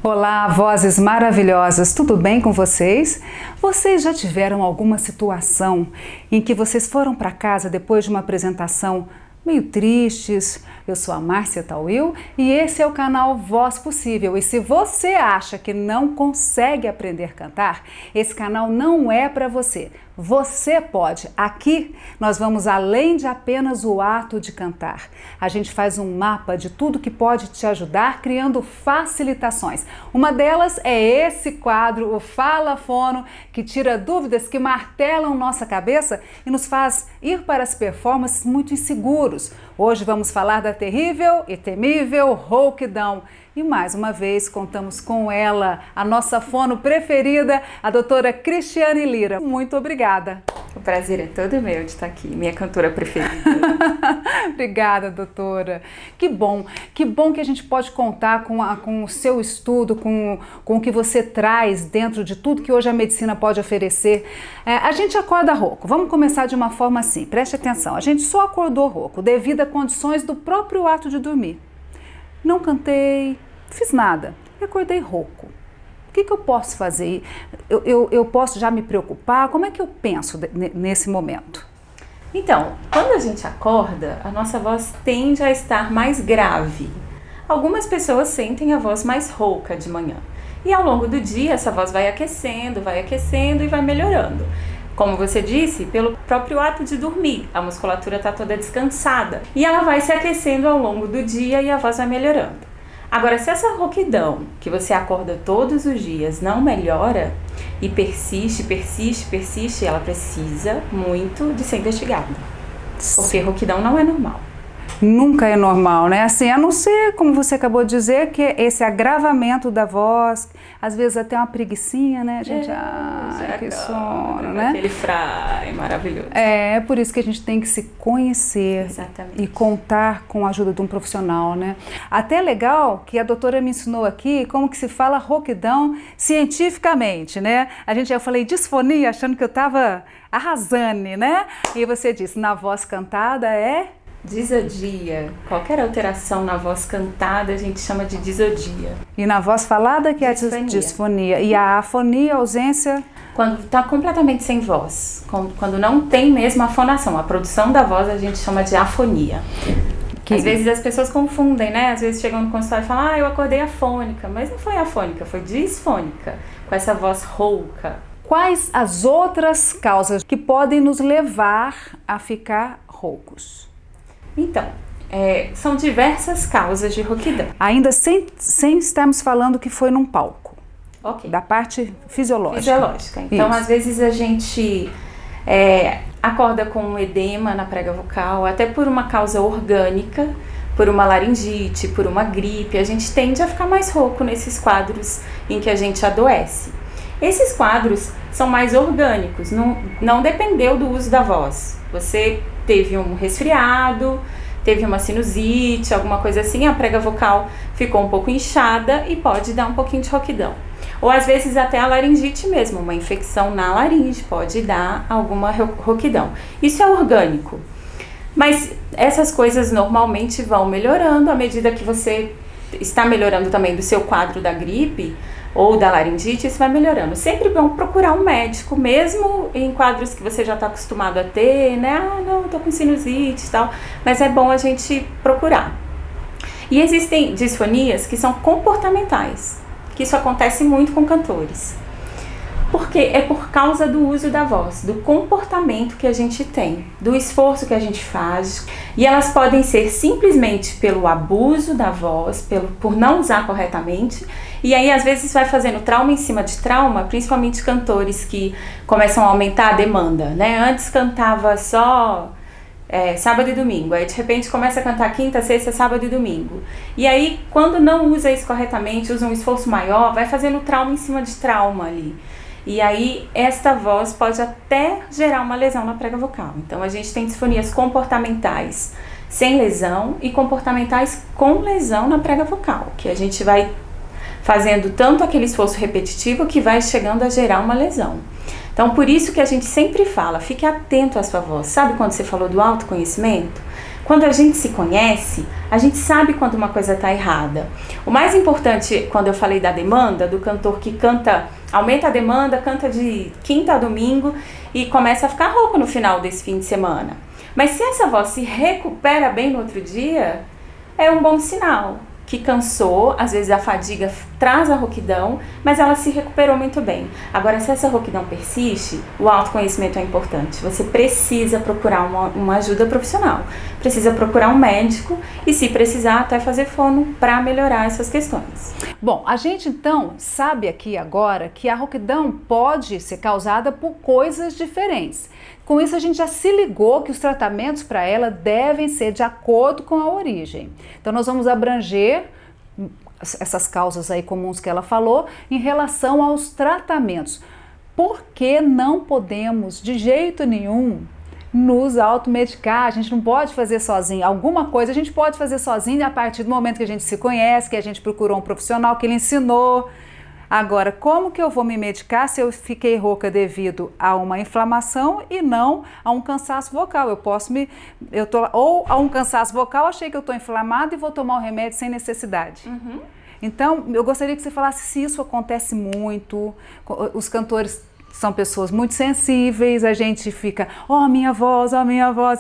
Olá, vozes maravilhosas, tudo bem com vocês? Vocês já tiveram alguma situação em que vocês foram para casa depois de uma apresentação meio tristes? Eu sou a Márcia Tawil e esse é o canal Voz Possível. E se você acha que não consegue aprender a cantar, esse canal não é para você. Você pode. Aqui nós vamos além de apenas o ato de cantar. A gente faz um mapa de tudo que pode te ajudar, criando facilitações. Uma delas é esse quadro, o Fala Fono, que tira dúvidas que martelam nossa cabeça e nos faz ir para as performances muito inseguros. Hoje vamos falar da terrível e temível rouquidão. E mais uma vez contamos com ela, a nossa fono preferida, a doutora Cristiane Lira. Muito obrigada. O prazer é todo meu de estar aqui, minha cantora preferida. Obrigada, doutora. Que bom que a gente pode contar com o seu estudo, com o que você traz dentro de tudo que hoje a medicina pode oferecer. A gente acorda rouco. Vamos começar de uma forma assim, preste atenção. A gente só acordou rouco devido a condições do próprio ato de dormir. Não cantei, fiz nada, eu acordei rouco. O que eu posso fazer? Eu posso já me preocupar? Como é que eu penso nesse momento? Então, quando a gente acorda, a nossa voz tende a estar mais grave. Algumas pessoas sentem a voz mais rouca de manhã. E ao longo do dia, essa voz vai aquecendo e vai melhorando. Como você disse, pelo próprio ato de dormir, a musculatura está toda descansada e ela vai se aquecendo ao longo do dia e a voz vai melhorando. Agora, se essa rouquidão que você acorda todos os dias não melhora e persiste, ela precisa muito de ser investigada, porque rouquidão não é normal. Nunca é normal, né? Assim, a não ser, como você acabou de dizer, que esse agravamento da voz, às vezes até uma preguicinha, né? A gente, que sono, né? Aquele fry maravilhoso. É por isso que a gente tem que se conhecer. Exatamente. E contar com a ajuda de um profissional, né? Até é legal que a doutora me ensinou aqui como que se fala rouquidão cientificamente, né? Eu falei disfonia, achando que eu estava arrasando, né? E você disse, na voz cantada é... Disodia. Qualquer alteração na voz cantada a gente chama de disodia. E na voz falada que é a disfonia. E a afonia, a ausência? Quando está completamente sem voz. Quando não tem mesmo a fonação. A produção da voz a gente chama de afonia. Às vezes as pessoas confundem, né? Às vezes chegam no consultório e falam, eu acordei afônica. Mas não foi afônica, foi disfônica. Com essa voz rouca. Quais as outras causas que podem nos levar a ficar roucos? Então, são diversas causas de rouquidão. Ainda sem estarmos falando que foi num palco. Ok. Da parte fisiológica. Fisiológica. Então, Isso. Às vezes a gente acorda com um edema na prega vocal, até por uma causa orgânica, por uma laringite, por uma gripe. A gente tende a ficar mais rouco nesses quadros em que a gente adoece. Esses quadros são mais orgânicos, não dependeu do uso da voz. Você teve um resfriado, teve uma sinusite, alguma coisa assim, a prega vocal ficou um pouco inchada e pode dar um pouquinho de rouquidão. Ou às vezes até a laringite mesmo, uma infecção na laringe pode dar alguma rouquidão. Isso é orgânico. Mas essas coisas normalmente vão melhorando à medida que você está melhorando também do seu quadro da gripe ou da laringite, isso vai melhorando. Sempre bom procurar um médico, mesmo em quadros que você já está acostumado a ter, né? Não, estou com sinusite e tal, mas é bom a gente procurar. E existem disfonias que são comportamentais, que isso acontece muito com cantores. Porque é por causa do uso da voz, do comportamento que a gente tem, do esforço que a gente faz. E elas podem ser simplesmente pelo abuso da voz, por não usar corretamente. E aí, às vezes, vai fazendo trauma em cima de trauma, principalmente cantores que começam a aumentar a demanda, né? Antes cantava só sábado e domingo, aí de repente começa a cantar quinta, sexta, sábado e domingo. E aí, quando não usa isso corretamente, usa um esforço maior, vai fazendo trauma em cima de trauma ali. E aí, esta voz pode até gerar uma lesão na prega vocal. Então, a gente tem disfonias comportamentais sem lesão e comportamentais com lesão na prega vocal, que a gente vai fazendo tanto aquele esforço repetitivo que vai chegando a gerar uma lesão. Então, por isso que a gente sempre fala, fique atento à sua voz. Sabe quando você falou do autoconhecimento? Quando a gente se conhece, a gente sabe quando uma coisa está errada. O mais importante, quando eu falei da demanda, do cantor que canta, aumenta a demanda, canta de quinta a domingo e começa a ficar rouco no final desse fim de semana. Mas se essa voz se recupera bem no outro dia, é um bom sinal. Que cansou, às vezes a fadiga traz a rouquidão, mas ela se recuperou muito bem. Agora, se essa rouquidão persiste, o autoconhecimento é importante. Você precisa procurar uma ajuda profissional, precisa procurar um médico e, se precisar, até fazer fono para melhorar essas questões. Bom, a gente então sabe aqui agora que a rouquidão pode ser causada por coisas diferentes. Com isso, a gente já se ligou que os tratamentos para ela devem ser de acordo com a origem. Então, nós vamos abranger essas causas aí comuns que ela falou em relação aos tratamentos. Por que não podemos, de jeito nenhum, nos automedicar? A gente não pode fazer sozinho. Alguma coisa a gente pode fazer sozinho a partir do momento que a gente se conhece, que a gente procurou um profissional que lhe ensinou. Agora, como que eu vou me medicar se eu fiquei rouca devido a uma inflamação e não a um cansaço vocal? Ou a um cansaço vocal, achei que eu estou inflamada e vou tomar o remédio sem necessidade. Uhum. Então, eu gostaria que você falasse se isso acontece muito. Os cantores são pessoas muito sensíveis, a gente fica, ó minha voz,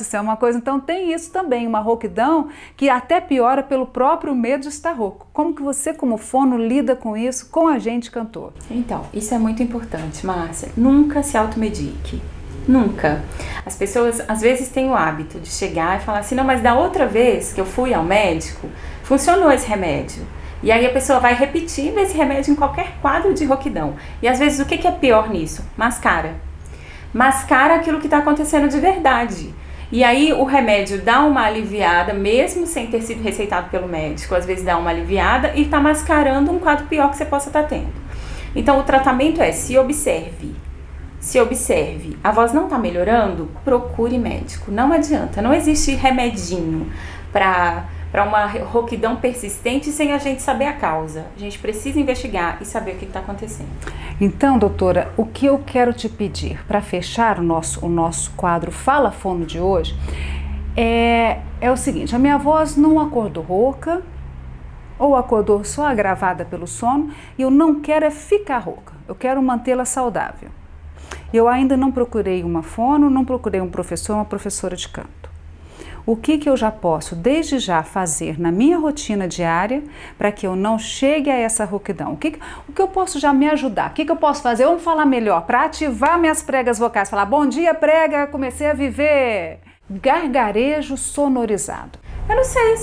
isso é uma coisa. Então tem isso também, uma rouquidão que até piora pelo próprio medo de estar rouco. Como que você, como fono, lida com isso com a gente cantor? Então, isso é muito importante, Márcia. Nunca se automedique. Nunca. As pessoas às vezes têm o hábito de chegar e falar assim, não, mas da outra vez que eu fui ao médico, funcionou esse remédio. E aí a pessoa vai repetindo esse remédio em qualquer quadro de rouquidão. E às vezes o que é pior nisso? Mascara. Mascara aquilo que está acontecendo de verdade. E aí o remédio dá uma aliviada, mesmo sem ter sido receitado pelo médico. Às vezes dá uma aliviada e está mascarando um quadro pior que você possa estar tendo. Então o tratamento é se observe. Se observe. A voz não está melhorando? Procure médico. Não adianta. Não existe remedinho para uma rouquidão persistente sem a gente saber a causa. A gente precisa investigar e saber o que está acontecendo. Então, doutora, o que eu quero te pedir para fechar o nosso quadro Fala Fono de hoje é o seguinte: a minha voz não acordou rouca ou acordou só agravada pelo sono e eu não quero ficar rouca, eu quero mantê-la saudável. Eu ainda não procurei uma fono, não procurei um professor, uma professora de canto. O que eu já posso, desde já, fazer na minha rotina diária para que eu não chegue a essa rouquidão? O que eu posso já me ajudar? O que eu posso fazer? Vamos falar melhor, para ativar minhas pregas vocais. Falar, bom dia, prega, comecei a viver. Gargarejo sonorizado. Eu não sei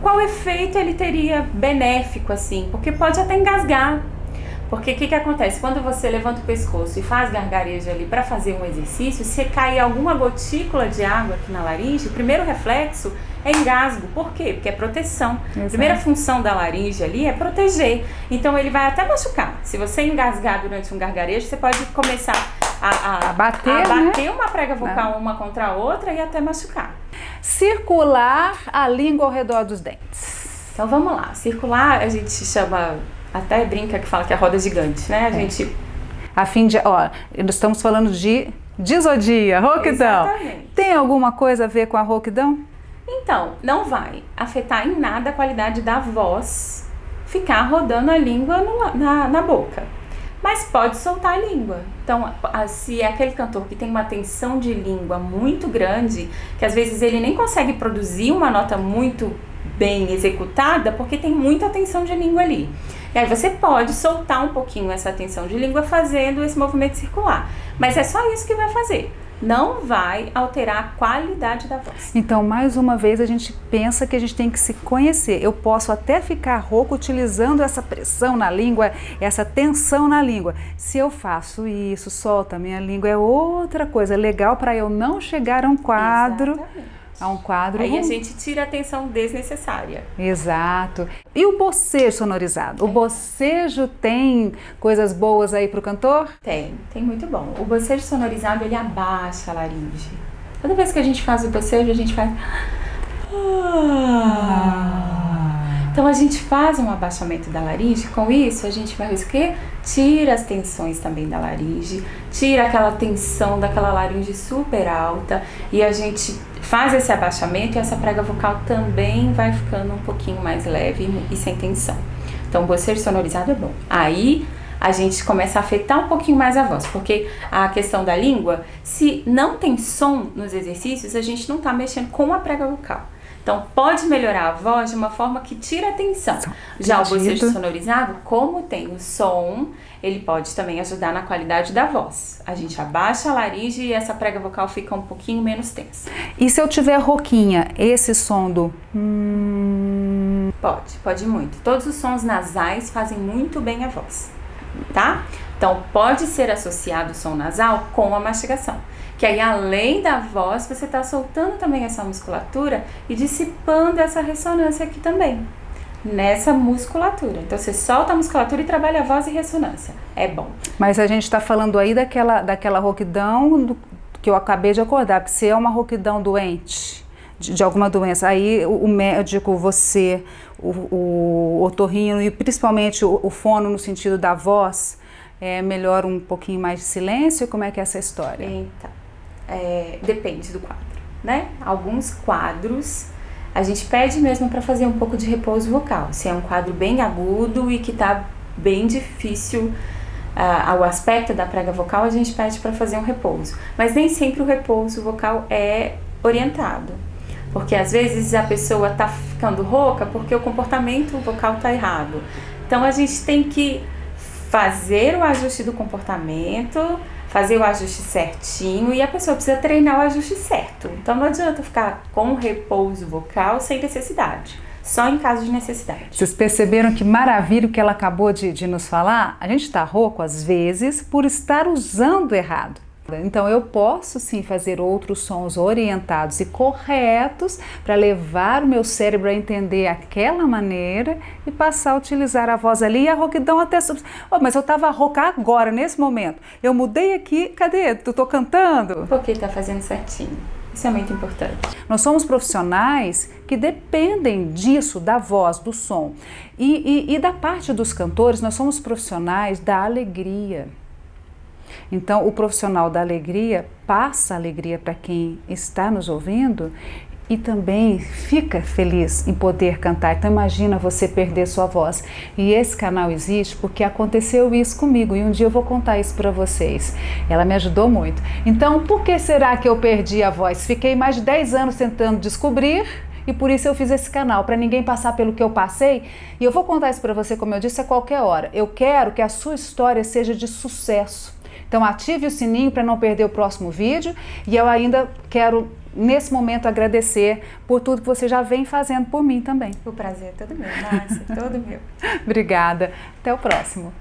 qual efeito ele teria benéfico, assim, porque pode até engasgar. Porque o que acontece? Quando você levanta o pescoço e faz gargarejo ali para fazer um exercício, se cair alguma gotícula de água aqui na laringe, o primeiro reflexo é engasgo. Por quê? Porque é proteção. Exato. A primeira função da laringe ali é proteger. Então ele vai até machucar. Se você engasgar durante um gargarejo, você pode começar a bater né? Uma prega vocal uma contra a outra e até machucar. Circular a língua ao redor dos dentes. Então vamos lá. Circular a gente chama... Até brinca que fala que é roda gigante, né? A gente... A fim de... Ó, estamos falando de disodia, rouquidão. Exatamente. Tem alguma coisa a ver com a rouquidão? Então, não vai afetar em nada a qualidade da voz ficar rodando a língua na boca. Mas pode soltar a língua. Então, se é aquele cantor que tem uma tensão de língua muito grande, que às vezes ele nem consegue produzir uma nota muito bem executada, porque tem muita tensão de língua ali. E aí você pode soltar um pouquinho essa tensão de língua fazendo esse movimento circular. Mas é só isso que vai fazer. Não vai alterar a qualidade da voz. Então, mais uma vez, a gente pensa que a gente tem que se conhecer. Eu posso até ficar rouco utilizando essa pressão na língua, essa tensão na língua. Se eu faço isso, solta a minha língua, é outra coisa legal para eu não chegar a um quadro. Exatamente. A um quadro. Aí a gente tira a tensão desnecessária. Exato. E o bocejo sonorizado? O bocejo tem coisas boas aí pro cantor? Tem muito bom. O bocejo sonorizado, ele abaixa a laringe. Toda vez que a gente faz o bocejo, a gente faz... Então a gente faz um abaixamento da laringe, com isso a gente vai o quê? Tira as tensões também da laringe, tira aquela tensão daquela laringe super alta e a gente faz esse abaixamento e essa prega vocal também vai ficando um pouquinho mais leve e sem tensão. Então, o bocejo sonorizado é bom. Aí a gente começa a afetar um pouquinho mais a voz, porque a questão da língua, se não tem som nos exercícios, a gente não está mexendo com a prega vocal. Então, pode melhorar a voz de uma forma que tira a tensão. Já o bocejo sonorizado, como tem o som, ele pode também ajudar na qualidade da voz. A gente abaixa a laringe e essa prega vocal fica um pouquinho menos tensa. E se eu tiver rouquinha, esse som do... Pode muito. Todos os sons nasais fazem muito bem a voz, tá? Então, pode ser associado o som nasal com a mastigação. Que aí, além da voz, você está soltando também essa musculatura e dissipando essa ressonância aqui também, nessa musculatura. Então, você solta a musculatura e trabalha a voz e ressonância. É bom. Mas a gente está falando aí daquela rouquidão que eu acabei de acordar, porque se é uma rouquidão doente, de alguma doença, aí o médico, você, o otorrino e principalmente o fono no sentido da voz, é melhor um pouquinho mais de silêncio? Como é que é essa história? Então, depende do quadro, né? Alguns quadros a gente pede mesmo para fazer um pouco de repouso vocal. Se é um quadro bem agudo e que tá bem difícil ao aspecto da prega vocal, a gente pede para fazer um repouso. Mas nem sempre o repouso vocal é orientado. Porque às vezes a pessoa tá ficando rouca porque o comportamento vocal tá errado. Então a gente tem que fazer o ajuste do comportamento, fazer o ajuste certinho e a pessoa precisa treinar o ajuste certo. Então não adianta ficar com repouso vocal sem necessidade, só em caso de necessidade. Vocês perceberam que maravilha o que ela acabou de nos falar? A gente está rouco às vezes por estar usando errado. Então eu posso sim fazer outros sons orientados e corretos para levar o meu cérebro a entender aquela maneira e passar a utilizar a voz ali e a rouquidão até... mas eu estava rouca agora, nesse momento. Eu mudei aqui, cadê? Tu tô cantando? Porque está fazendo certinho. Isso é muito importante. Nós somos profissionais que dependem disso, da voz, do som. E da parte dos cantores, nós somos profissionais da alegria. Então, o profissional da alegria passa alegria para quem está nos ouvindo e também fica feliz em poder cantar. Então, imagina você perder sua voz. E esse canal existe porque aconteceu isso comigo e um dia eu vou contar isso para vocês. Ela me ajudou muito. Então, por que será que eu perdi a voz? Fiquei mais de 10 anos tentando descobrir e por isso eu fiz esse canal, para ninguém passar pelo que eu passei. E eu vou contar isso para você, como eu disse, a qualquer hora. Eu quero que a sua história seja de sucesso. Então ative o sininho para não perder o próximo vídeo e eu ainda quero, nesse momento, agradecer por tudo que você já vem fazendo por mim também. O prazer é todo meu, Márcia, todo meu. Obrigada. Até o próximo.